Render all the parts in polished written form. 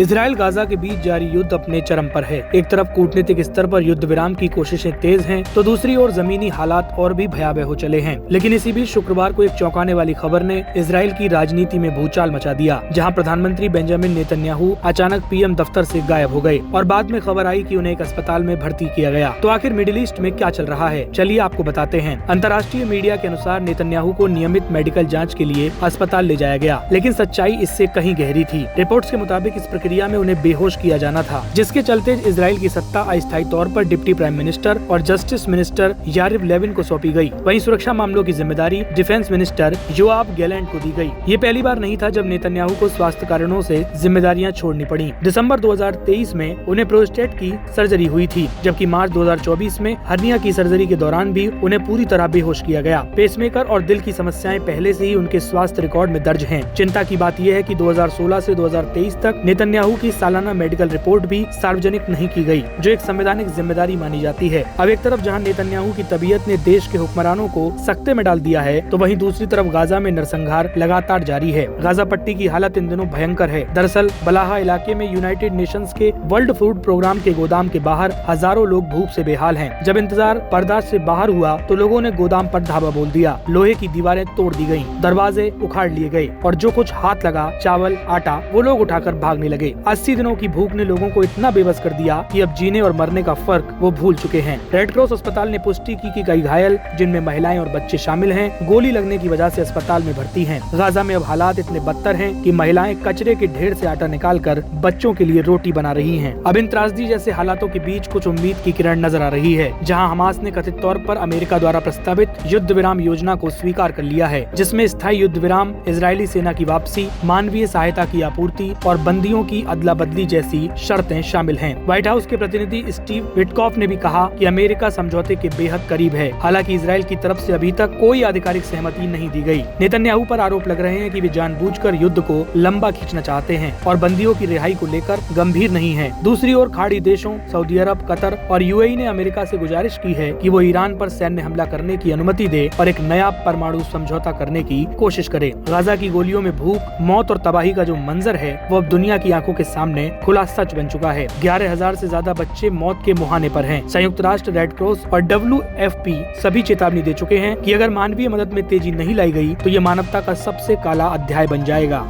Israel Gaza के बीच जारी युद्ध अपने चरम पर है। एक तरफ कूटनीतिक स्तर पर युद्ध विराम की कोशिशें तेज हैं, तो दूसरी ओर जमीनी हालात और भी भयावह हो चले हैं। लेकिन इसी बीच शुक्रवार को एक चौंकाने वाली खबर ने इजराइल की राजनीति में भूचाल मचा दिया, जहां प्रधानमंत्री बेंजामिन नेतन्याहू अचानक पीएम दफ्तर से गायब हो गए और बाद में खबर आई कि उन्हें एक अस्पताल में भर्ती किया गया। तो आखिर मिडिल ईस्ट में क्या चल रहा है, चलिए आपको बताते हैं। अंतर्राष्ट्रीय मीडिया के अनुसार नेतन्याहू को नियमित मेडिकल जाँच के लिए अस्पताल ले जाया गया, लेकिन सच्चाई इससे कहीं गहरी थी। रिपोर्ट्स के मुताबिक इस प्रक्रिया में उन्हें बेहोश किया जाना था, जिसके चलते इजराइल की सत्ता अस्थायी तौर पर डिप्टी प्राइम मिनिस्टर और जस्टिस मिनिस्टर यारिव लेविन को सौंपी गई। वहीं सुरक्षा मामलों की जिम्मेदारी डिफेंस मिनिस्टर योआव गैलेंट को दी गई। ये पहली बार नहीं था जब नेतन्याहू को स्वास्थ्य कारणों से जिम्मेदारियां छोड़नी पड़ी। दिसंबर 2023 में उन्हें प्रोस्टेट की सर्जरी हुई थी, जबकि मार्च 2024 में हर्निया की सर्जरी के दौरान भी उन्हें पूरी तरह बेहोश किया गया। पेसमेकर और दिल की समस्याएं पहले से ही उनके स्वास्थ्य रिकॉर्ड में दर्ज हैं। चिंता की बात यह है कि 2016 से 2023 तक नेतन्याहू की सालाना मेडिकल रिपोर्ट भी सार्वजनिक नहीं की गई, जो एक संवैधानिक जिम्मेदारी मानी जाती है। अब एक तरफ जहां नेतन्याहू की तबीयत ने देश के हुक्मरानों को सकते में डाल दिया है, तो वहीं दूसरी तरफ गाजा में नरसंहार लगातार जारी है। गाजा पट्टी की हालत इन दिनों भयंकर है। दरअसल बलाहा इलाके में यूनाइटेड नेशंस के वर्ल्ड फूड प्रोग्राम के गोदाम के बाहर हजारों लोग भूख से बेहाल हैं। जब इंतजार बर्दाश्त से बाहर हुआ तो लोगों ने गोदाम पर धावा बोल दिया, लोहे की दीवारें तोड़ दी गयी, दरवाजे उखाड़ लिए गए और जो कुछ हाथ लगा चावल आटा वो लोग उठाकर भागने लगे। 80 दिनों की भूख ने लोगों को इतना बेबस कर दिया कि अब जीने और मरने का फर्क वो भूल चुके हैं। रेड क्रॉस अस्पताल ने पुष्टि की कि कई घायल, जिनमें महिलाएं और बच्चे शामिल हैं, गोली लगने की वजह से अस्पताल में भर्ती हैं। गाजा में अब हालात इतने बदतर हैं कि महिलाएं कचरे के ढेर से आटा निकालकर बच्चों के लिए रोटी बना रही हैं। अब इन त्रासदी जैसे हालातों के बीच कुछ उम्मीद की किरण नजर आ रही है, जहां हमास ने कथित तौर पर अमेरिका द्वारा प्रस्तावित युद्ध विराम योजना को स्वीकार कर लिया है, जिसमें स्थायी युद्ध विराम, इजरायली सेना की वापसी, मानवीय सहायता की आपूर्ति और बंदियों की अदला बदली जैसी शर्तें शामिल हैं। व्हाइट हाउस के प्रतिनिधि स्टीव विटकॉफ ने भी कहा कि अमेरिका समझौते के बेहद करीब है। हालांकि इजराइल की तरफ से अभी तक कोई आधिकारिक सहमति नहीं दी गई। नेतन्याहू पर आरोप लग रहे हैं कि वे जानबूझकर युद्ध को लंबा खींचना चाहते हैं और बंदियों की रिहाई को लेकर गंभीर नहीं है। दूसरी ओर खाड़ी देशों सऊदी अरब, कतर और यूएई ने अमेरिका से गुजारिश की है कि वो ईरान पर सैन्य हमला करने की अनुमति दे और एक नया परमाणु समझौता करने की कोशिश करे। गाजा की गोलियों में भूख, मौत और तबाही का जो मंजर है वो अब दुनिया की आंखों के सामने खुला सच बन चुका है। 11,000 से ज्यादा बच्चे मौत के मुहाने पर हैं। संयुक्त राष्ट्र, रेड क्रॉस और WFP सभी चेतावनी दे चुके हैं कि अगर मानवीय मदद में तेजी नहीं लाई गई तो ये मानवता का सबसे काला अध्याय बन जाएगा।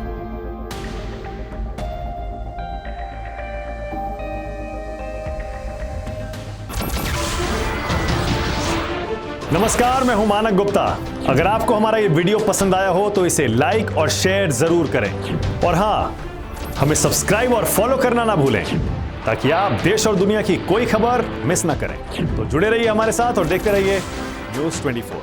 नमस्कार, मैं हूं मानक गुप्ता। अगर आपको हमारा ये वीडियो पसंद आया हो तो इसे लाइक और शेयर जरूर करें और हाँ, हमें सब्सक्राइब और फॉलो करना ना भूलें ताकि आप देश और दुनिया की कोई खबर मिस ना करें। तो जुड़े रहिए हमारे साथ और देखते रहिए न्यूज़ 24।